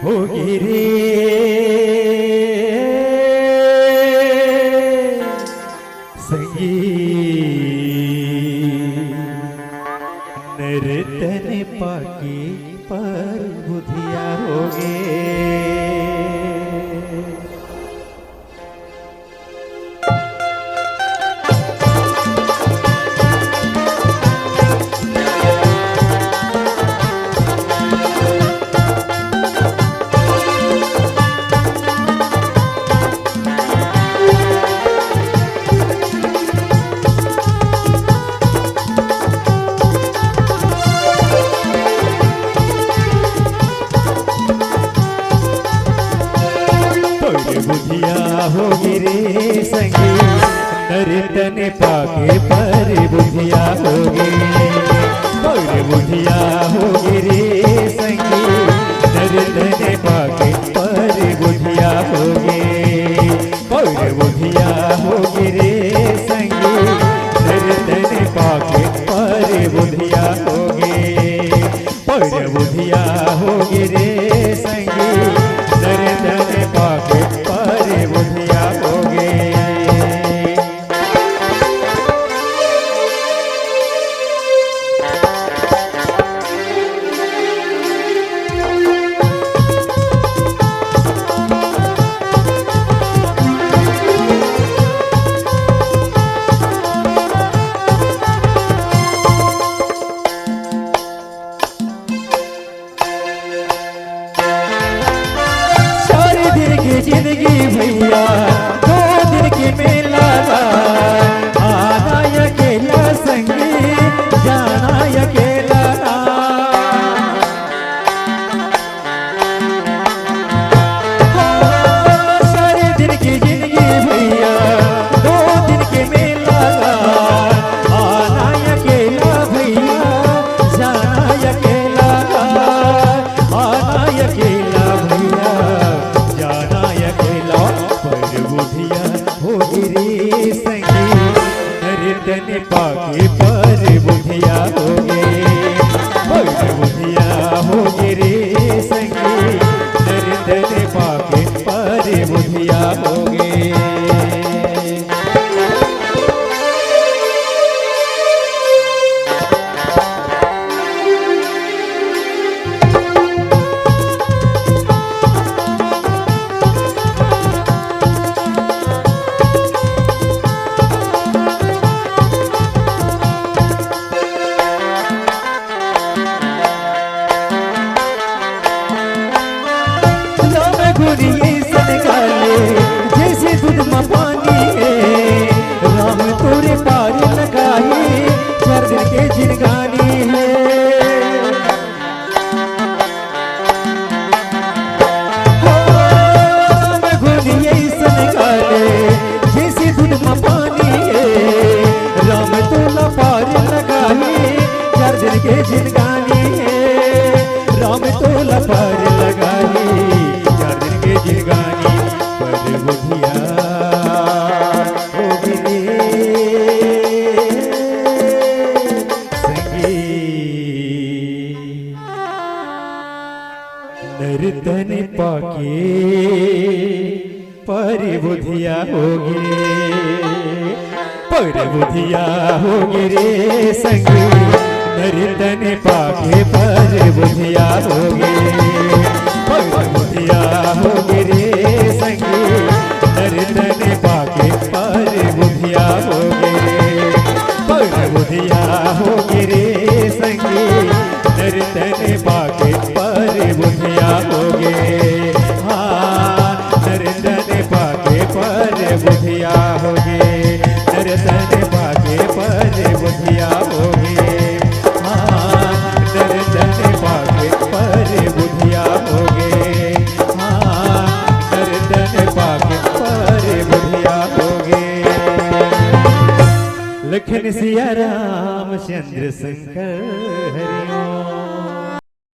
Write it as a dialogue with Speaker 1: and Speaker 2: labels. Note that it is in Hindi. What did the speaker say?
Speaker 1: होगी रे संगीत नर्तन पाके पर बुधिया होगे। बुधिया होगी रे संगीत नर्तन पाके पर बुधिया होगी। पर बुधिया होगी रे संगीत नर्तन पाके पर बुधिया होगी। पर बुधिया होगी रे संगीत नर्तन पाके पर बुधिया होगी। पर बुधिया होगी रे संगीत नर्तन पाके पर बुधिया होगे। जिंदगी भैया 2 दिन के मेला आना अकेला संगीत जाना अकेला। सारे दिन की जिंदगी भैया 2 दिन के मेला आना अकेला भैया जाना अकेला। आना अकेला भैया जाना अकेला। पर बुधिया होगी रे संगीत नर्तन पाके पर बुधिया होगे। पर बुधिया होगी रे संगीत नर्तन पाके पर बुधिया होगे। जैसे दूध में पानी है राम तोरे पार लगाई चरण के जिनगानी है। जैसे दूध में पानी है राम तोला पार लगाई चरण के जिनगानी है। राम तोला पार लगाई चरण के जिनगानी। पर बुधिया होगी रे संगीत नर्तन पाके पर बुधिया होगी। पर बुधिया होगी रे संगीत नर्तन पाके पर बुधिया होगी। पर बुधिया होगी रे संगीत नर्तन पाके पर बुधिया होगे। पर बुधिया होगी रे संगीत नर्तन पाके पर बुधिया होगे। हाँ नर्तन पाके पर बुधिया होगे। नर्तन पाके पर बुधिया होगे। हाँ नर्तन पाके पर बुधिया होगे। हाँ नर्तन पाके पर बुधिया होगे। लखन सिया राम चंद्र शंकर हरि।